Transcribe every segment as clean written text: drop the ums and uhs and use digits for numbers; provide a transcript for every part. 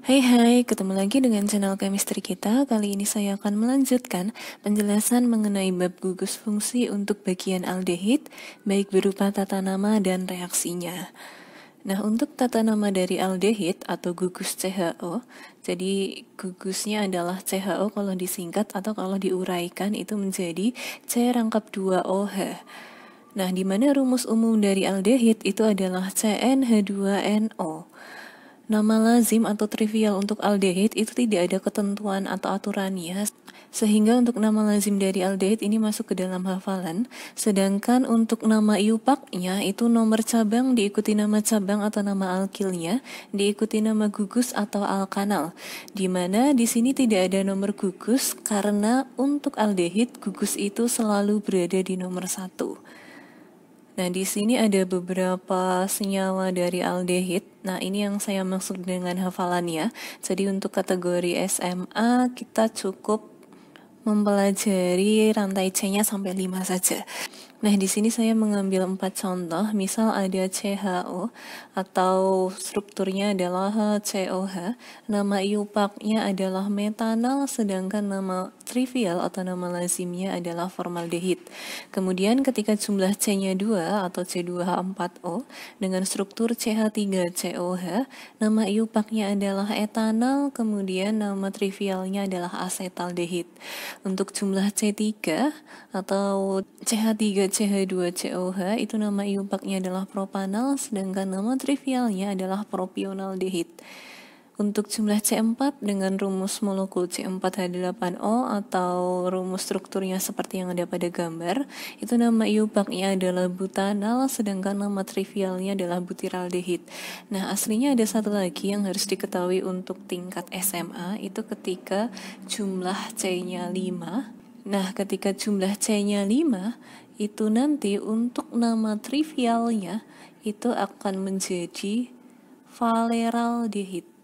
Hai, ketemu lagi dengan channel chemistry kita. Kali ini saya akan melanjutkan penjelasan mengenai bab gugus fungsi untuk bagian aldehid, baik berupa tata nama dan reaksinya. Nah, untuk tata nama dari aldehid atau gugus CHO, jadi gugusnya adalah CHO kalau disingkat atau kalau diuraikan itu menjadi C-2OH. Nah, di mana rumus umum dari aldehid itu adalah CnH2NO. Nama lazim atau trivial untuk aldehid itu tidak ada ketentuan atau aturannya, sehingga untuk nama lazim dari aldehid ini masuk ke dalam hafalan, sedangkan untuk nama iupaknya itu nomor cabang diikuti nama cabang atau nama alkilnya, diikuti nama gugus atau alkanal, di mana di sini tidak ada nomor gugus karena untuk aldehid gugus itu selalu berada di nomor 1. Nah, di sini ada beberapa senyawa dari aldehid. Nah, ini yang saya maksud dengan hafalannya. Jadi untuk kategori SMA kita cukup mempelajari rantai C-nya sampai 5 saja. Nah, di sini saya mengambil 4 contoh. Misal ada CHO atau strukturnya adalah COH. Nama iupaknya adalah metanal, sedangkan nama trivial atau nama lazimnya adalah formaldehid. Kemudian ketika jumlah C-nya 2 atau C2H4O dengan struktur CH3COH, nama iupaknya adalah etanal, kemudian nama trivialnya adalah asetaldehid. Untuk jumlah C3 atau CH3CH2COH itu nama iupaknya adalah propanal, sedangkan nama trivialnya adalah propionaldehid. Untuk jumlah C4 dengan rumus molekul C4H8O atau rumus strukturnya seperti yang ada pada gambar, itu nama iupaknya adalah butanal, sedangkan nama trivialnya adalah butiraldehid. Nah, aslinya ada satu lagi yang harus diketahui untuk tingkat SMA, itu ketika jumlah C-nya 5. Nah, ketika jumlah C-nya 5, itu nanti untuk nama trivialnya itu akan menjadi valeraldehid.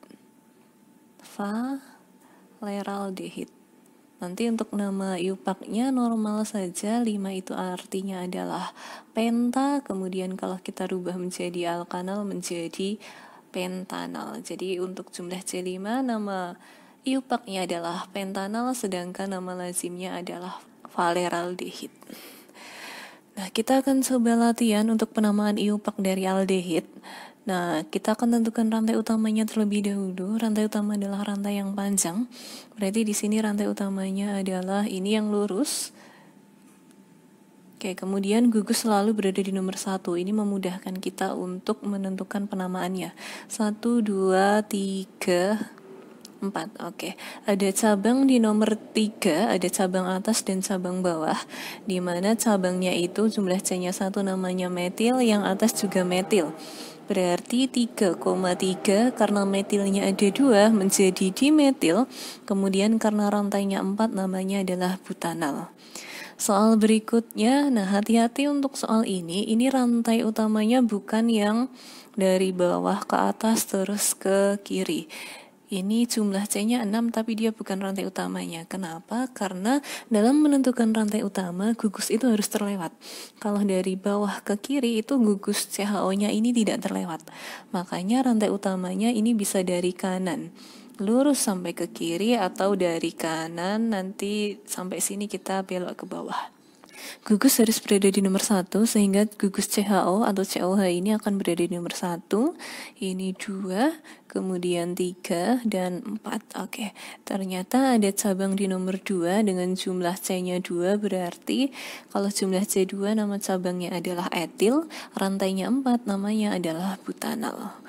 Valeraldehid. Nanti untuk nama iupaknya normal saja, 5 itu artinya adalah penta, kemudian kalau kita rubah menjadi alkanal menjadi pentanal. Jadi untuk jumlah C5 nama iupaknya adalah pentanal, sedangkan nama lazimnya adalah valeraldehid. Nah, kita akan coba latihan untuk penamaan iupak dari aldehid. Nah, kita akan tentukan rantai utamanya terlebih dahulu. Rantai utama adalah rantai yang panjang. Berarti di sini rantai utamanya adalah ini yang lurus. Oke, kemudian gugus selalu berada di nomor 1. Ini memudahkan kita untuk menentukan penamaannya. 1, 2, 3, 4. Oke, ada cabang di nomor 3, ada cabang atas dan cabang bawah, di mana cabangnya itu jumlah C-nya 1 namanya metil, yang atas juga metil. Berarti 3,3 karena metilnya ada 2 menjadi dimetil, kemudian karena rantainya 4 namanya adalah butanal. Soal berikutnya, nah hati-hati untuk soal ini rantai utamanya bukan yang dari bawah ke atas terus ke kiri. Ini jumlah C-nya 6 tapi dia bukan rantai utamanya. Kenapa? Karena dalam menentukan rantai utama, gugus itu harus terlewat. Kalau dari bawah ke kiri itu gugus CHO-nya ini tidak terlewat. Makanya rantai utamanya ini bisa dari kanan lurus sampai ke kiri, atau dari kanan nanti sampai sini kita belok ke bawah. Gugus harus berada di nomor 1, sehingga gugus CHO atau COH ini akan berada di nomor 1. Ini 2, kemudian 3, dan 4. Oke, ternyata ada cabang di nomor 2 dengan jumlah C-nya 2, berarti kalau jumlah C2 nama cabangnya adalah etil, rantainya 4 namanya adalah butanal.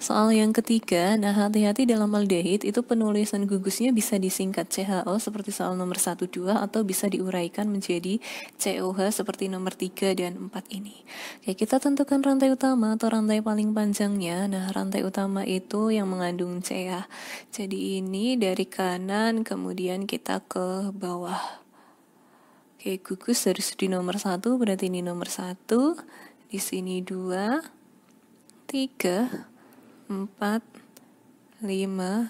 Soal yang ketiga, nah hati-hati dalam aldehid itu penulisan gugusnya bisa disingkat CHO seperti soal nomor 1, 2, atau bisa diuraikan menjadi COH seperti nomor 3 dan 4 ini. Oke, kita tentukan rantai utama atau rantai paling panjangnya. Nah, rantai utama itu yang mengandung C ya. Jadi ini dari kanan kemudian kita ke bawah. Oke, gugus harus di nomor 1, berarti ini nomor 1. Di sini 2, 3, 4, 5,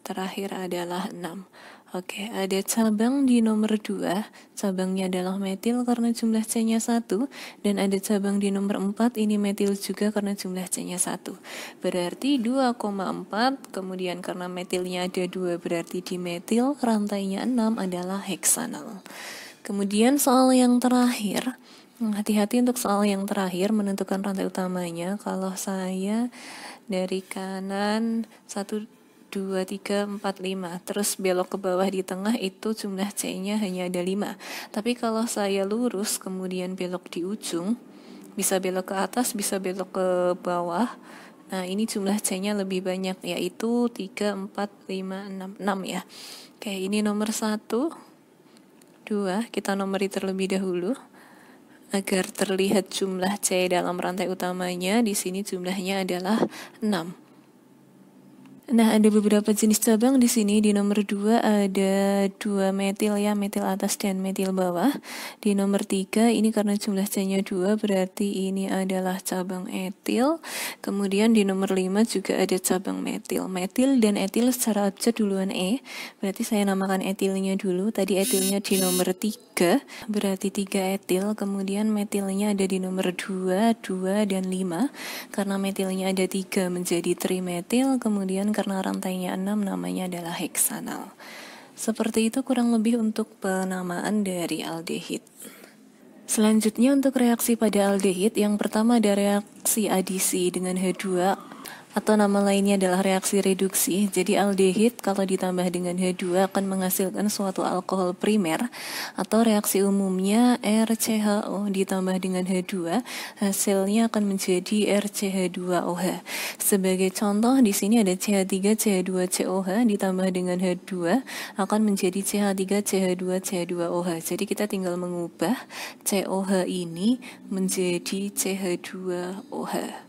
terakhir adalah 6. Oke, ada cabang di nomor 2, cabangnya adalah metil karena jumlah C-nya 1, dan ada cabang di nomor 4, ini metil juga karena jumlah C-nya 1. Berarti 2,4, kemudian karena metilnya ada 2 berarti dimetil, rantainya 6 adalah heksanal. Kemudian soal yang terakhir, hati-hati untuk soal yang terakhir menentukan rantai utamanya. Kalau saya dari kanan 1, 2, 3, 4, 5 terus belok ke bawah di tengah itu jumlah C-nya hanya ada 5. Tapi kalau saya lurus kemudian belok di ujung, bisa belok ke atas, bisa belok ke bawah. Nah, ini jumlah C-nya lebih banyak, yaitu 3, 4, 5, 6 ya. Oke, ini nomor 1, 2, kita nomori terlebih dahulu agar terlihat jumlah C dalam rantai utamanya. Di sini jumlahnya adalah 6. Nah, ada beberapa jenis cabang di sini. Di nomor 2 ada 2 metil ya, metil atas dan metil bawah. Di nomor 3 ini karena jumlah C-nya 2 berarti ini adalah cabang etil. Kemudian di nomor 5 juga ada cabang metil. Metil dan etil secara abjad duluan E. Berarti saya namakan etilnya dulu. Tadi etilnya di nomor 3, berarti 3 etil. Kemudian metilnya ada di nomor 2, 2 dan 5. Karena metilnya ada 3 menjadi trimetil. Kemudian karena rantainya 6 namanya adalah heksanal. Seperti itu kurang lebih untuk penamaan dari aldehid. Selanjutnya untuk reaksi pada aldehid, yang pertama ada reaksi adisi dengan H2 atau nama lainnya adalah reaksi reduksi. Jadi aldehid kalau ditambah dengan H2 akan menghasilkan suatu alkohol primer, atau reaksi umumnya RCHO ditambah dengan H2 hasilnya akan menjadi RCH2OH. Sebagai contoh di sini ada CH3 CH2COH ditambah dengan H2 akan menjadi CH3 CH2 CH2OH. Jadi kita tinggal mengubah COH ini menjadi CH2OH.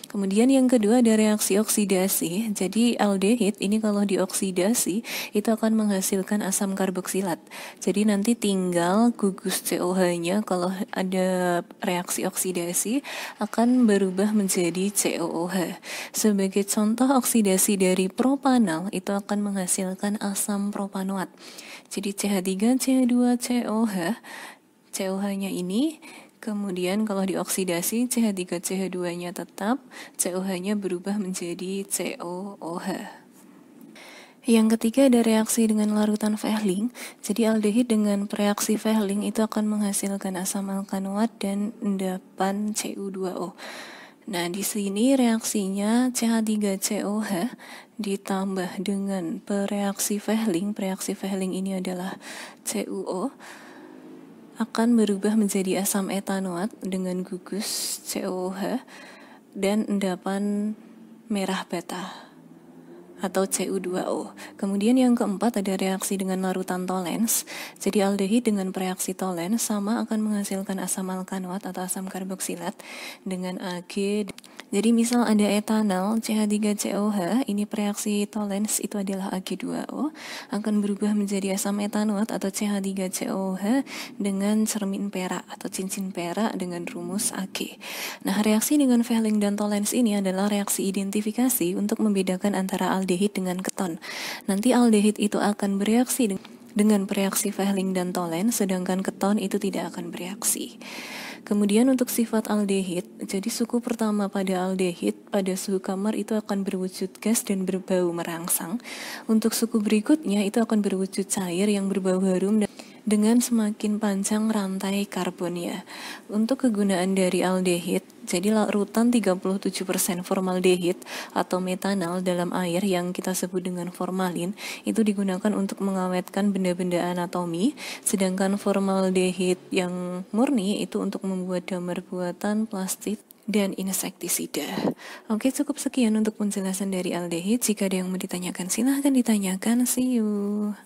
Kemudian yang kedua ada reaksi oksidasi. Jadi aldehid ini kalau dioksidasi itu akan menghasilkan asam karboksilat. Jadi nanti tinggal gugus COH-nya kalau ada reaksi oksidasi akan berubah menjadi COOH. Sebagai contoh oksidasi dari propanal itu akan menghasilkan asam propanoat. Jadi CH3 CH2COH, COH-nya ini. Kemudian kalau dioksidasi CH3 CH2-nya tetap, COH-nya berubah menjadi COOH. Yang ketiga ada reaksi dengan larutan Fehling. Jadi aldehid dengan reaksi Fehling itu akan menghasilkan asam alkanoat dan endapan Cu2O. Nah, di sini reaksinya CH3COH ditambah dengan pereaksi Fehling. Pereaksi Fehling ini adalah CuO. Akan berubah menjadi asam etanoat dengan gugus COOH dan endapan merah bata atau Cu2O. Kemudian yang keempat ada reaksi dengan larutan tolens. Jadi aldehid dengan reaksi tolens sama akan menghasilkan asam alkanoat atau asam karboksilat dengan Ag. Jadi misal ada etanol CH3COH, ini reaksi tolens itu adalah Ag2O, akan berubah menjadi asam etanoat atau CH3COH dengan cermin perak atau cincin perak dengan rumus Ag. Nah, reaksi dengan Fehling dan tolens ini adalah reaksi identifikasi untuk membedakan antara aldehid dengan keton. Nanti aldehid itu akan bereaksi dengan reaksi Fehling dan tolens, sedangkan keton itu tidak akan bereaksi. Kemudian untuk sifat aldehid, jadi suku pertama pada aldehid pada suhu kamar itu akan berwujud gas dan berbau merangsang. Untuk suku berikutnya itu akan berwujud cair yang berbau harum dengan semakin panjang rantai karbonnya. Untuk kegunaan dari aldehid, jadi larutan 37% formaldehid atau metanal dalam air yang kita sebut dengan formalin itu digunakan untuk mengawetkan benda-benda anatomi, sedangkan formaldehid yang murni itu untuk membuat damar buatan, plastik, dan insektisida. Oke, cukup sekian untuk penjelasan dari aldehid. Jika ada yang mau ditanyakan silahkan ditanyakan. See you.